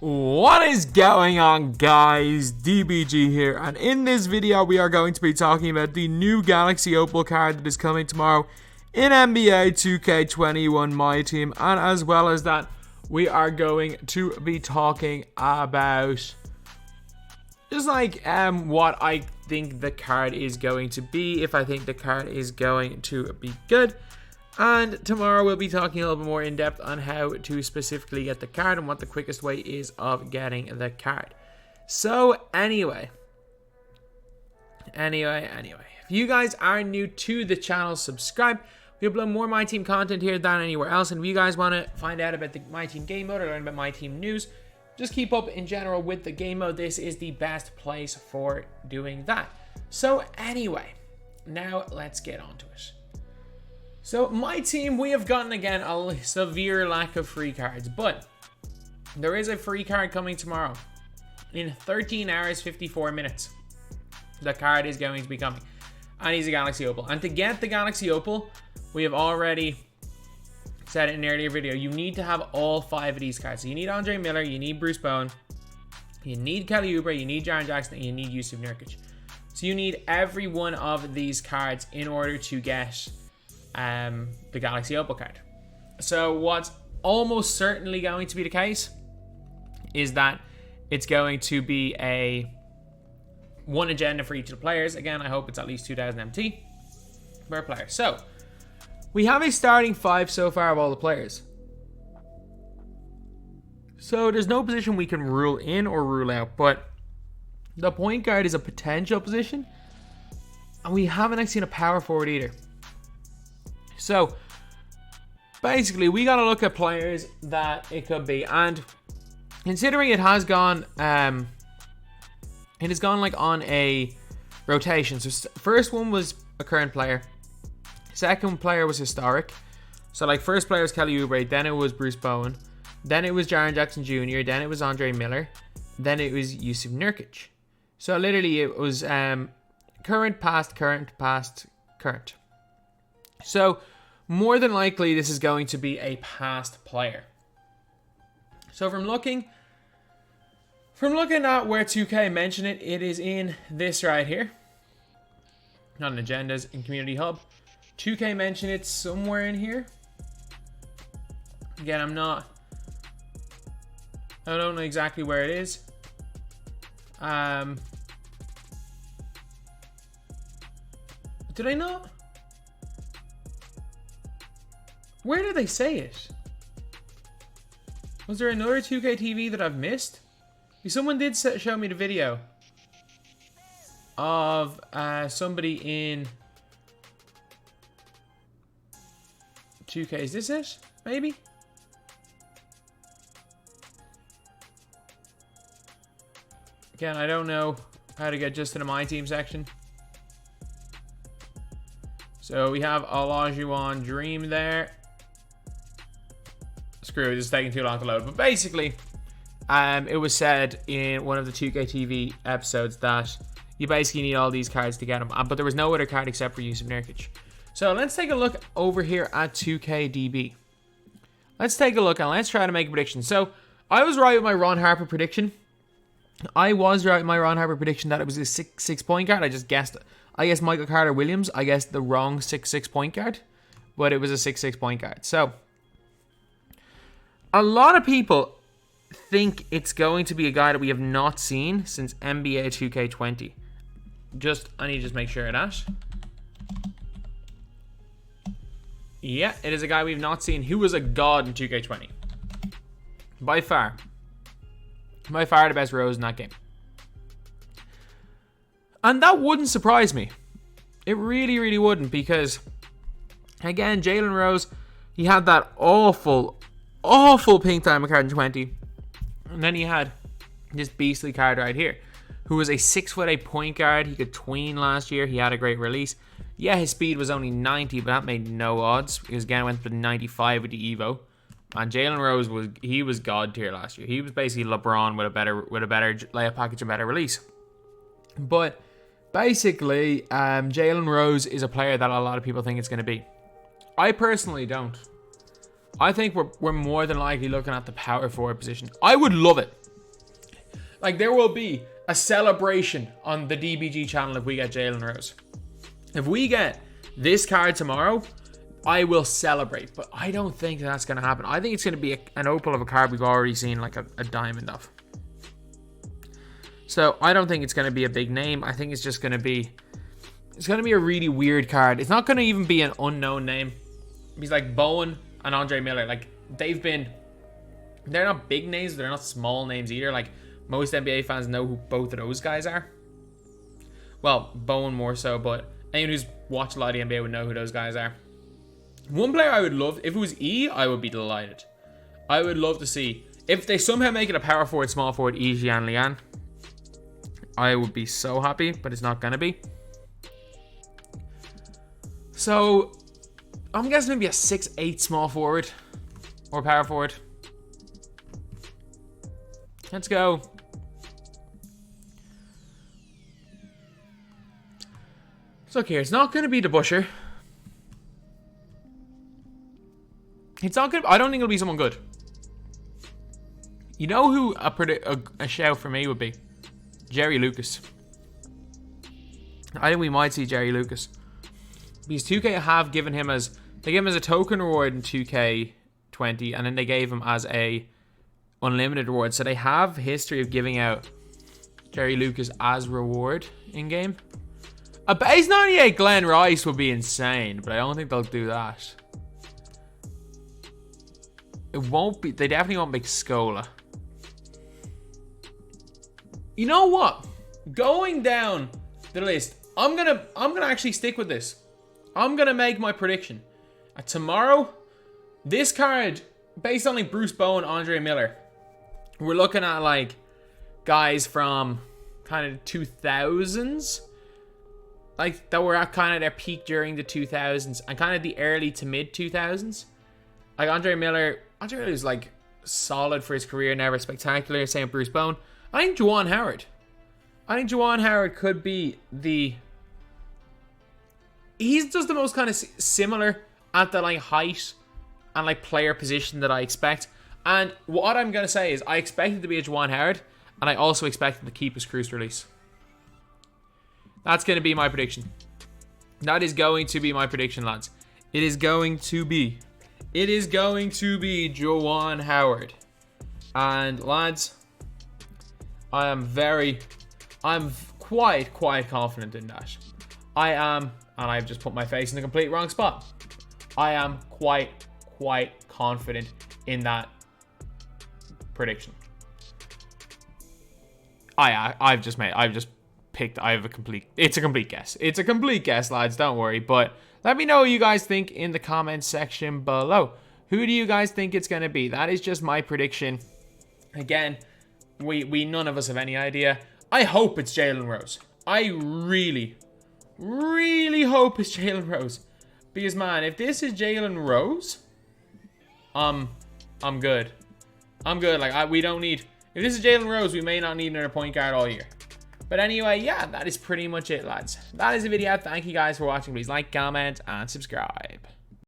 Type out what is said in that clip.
What is going on, guys? DBG here, and in this video we are going to be talking about the new Galaxy Opal card that is coming tomorrow in NBA 2K21 MyTEAM, and as well as that we are going to be talking about just like what I think the card is going to be, if I think the card is going to be good. And tomorrow we'll be talking a little bit more in depth on how to specifically get the card and what the quickest way is of getting the card. So anyway, if you guys are new to the channel, subscribe. We upload more MyTEAM content here than anywhere else, and if you guys want to find out about the MyTEAM game mode or learn about MyTEAM news, just keep up in general with the game mode. This is the best place for doing that. So anyway, now let's get on to it. So MyTEAM, we have gotten again a severe lack of free cards, but there is a free card coming tomorrow. In 13 hours, 54 minutes, the card is going to be coming, and he's a Galaxy Opal. And to get the Galaxy Opal, we have already said it in an earlier video, you need to have all 5 of these cards. So you need Andre Miller, you need Bruce Bowen, you need Kelly Oubre, you need Jaren Jackson, and you need Jusuf Nurkic. So you need every one of these cards in order to get the Galaxy Opal card. So what's almost certainly going to be the case is that it's going to be one agenda for each of the players. Again, I hope it's at least 2,000 MT per player. So we have a starting 5 so far of all the players. So there's no position we can rule in or rule out, but the point guard is a potential position, and we haven't actually seen a power forward either. So basically we got to look at players that it could be, and considering it has gone like on a rotation. So first one was a current player, second player was historic. So like first player was Kelly Oubre, then it was Bruce Bowen, then it was Jaren Jackson Jr., then it was Andre Miller, then it was Jusuf Nurkic. So literally it was current, past, current, past, current. So more than likely this is going to be a past player. So from looking at where 2K mentioned it, it is in this right here. Not in agendas, in Community Hub. 2K mentioned it somewhere in here. Again, I don't know exactly where it is. Did I not? Where did they say it? Was there another 2K TV that I've missed? Someone did show me the video of somebody in 2K. Is this it? Maybe? Again, I don't know how to get just to the MyTEAM section. So we have Olajuwon Dream there. Screw it, it's taking too long to load. But basically, it was said in one of the 2K TV episodes that you basically need all these cards to get them. But there was no other card except for Jusuf Nurkic. So let's take a look over here at 2KDB. Let's take a look and let's try to make a prediction. So I was right with my Ron Harper prediction. I was right with my Ron Harper prediction that it was a 6 point guard. I just guessed it. I guessed Michael Carter Williams. I guessed the wrong 6 point guard, but it was a 6 point guard. So a lot of people think it's going to be a guy that we have not seen since NBA 2K20. I need to just make sure of that. Yeah, it is a guy we've not seen who was a god in 2K20. By far the best Rose in that game. And that wouldn't surprise me. It really, really wouldn't, because again, Jalen Rose, he had that awful pink diamond card in 20. And then he had this beastly card right here, who was a 6'8" point guard. He could tween last year. He had a great release. Yeah, his speed was only 90, but that made no odds, because again, I went for 95 with the Evo. And Jalen Rose was god tier last year. He was basically LeBron with a better layup package and better release. But basically, Jalen Rose is a player that a lot of people think it's going to be. I personally don't. I think we're more than likely looking at the power forward position. I would love it. Like, there will be a celebration on the DBG channel if we get Jalen Rose. If we get this card tomorrow, I will celebrate. But I don't think that's going to happen. I think it's going to be an opal of a card we've already seen, like a diamond of. So I don't think it's going to be a big name. I think it's just going to be... It's going to be a really weird card. It's not going to even be an unknown name. He's like Bowen and Andre Miller. Like, they've been... They're not big names. They're not small names either. Like, most NBA fans know who both of those guys are. Well, Bowen more so, but anyone who's watched a lot of the NBA would know who those guys are. One player I would love... If it was E, I would be delighted. I would love to see... If they somehow make it a power forward, small forward, E, Jian Lian, I would be so happy, but it's not going to be. So, I'm guessing maybe a 6'8" small forward or power forward. Let's go. So, look here. It's not going to be the Busher. It's not going to... I don't think it'll be someone good. You know who a shout for me would be? Jerry Lucas. I think we might see Jerry Lucas. Because 2K have given him as... They gave him as a token reward in 2K20. And then they gave him as a unlimited reward. So they have history of giving out Jerry Lucas as reward in-game. A base 98 Glenn Rice would be insane. But I don't think they'll do that. It won't be... They definitely won't make Scola. You know what? Going down the list, I'm gonna actually stick with this. I'm gonna make my prediction. Tomorrow, this card, based on like Bruce Bowen, Andre Miller, we're looking at like guys from kind of the 2000s, like that were at kind of their peak during the 2000s and kind of the early to mid 2000s. Like Andre Miller is like solid for his career, never spectacular. Same with Bruce Bowen. I think Juwan Howard could be the... He's just the most kind of similar at the like height and like player position that I expect. And what I'm going to say is I expect it to be a Juwan Howard, and I also expect him to keep his cruise release. That's going to be my prediction. That is going to be my prediction, lads. It is going to be Juwan Howard. And lads... I'm quite confident in that. I am, and I've just put my face in the complete wrong spot. I am quite confident in that prediction. It's a complete guess. It's a complete guess, lads, don't worry. But let me know what you guys think in the comments section below. Who do you guys think it's going to be? That is just my prediction. Again, we none of us have any idea. I hope it's Jalen Rose. I really hope it's Jalen Rose. Because, man, if this is Jalen Rose, I'm good. I'm good. Like, we don't need... If this is Jalen Rose, we may not need another point guard all year. But anyway, yeah, that is pretty much it, lads. That is the video. Thank you guys for watching. Please like, comment, and subscribe.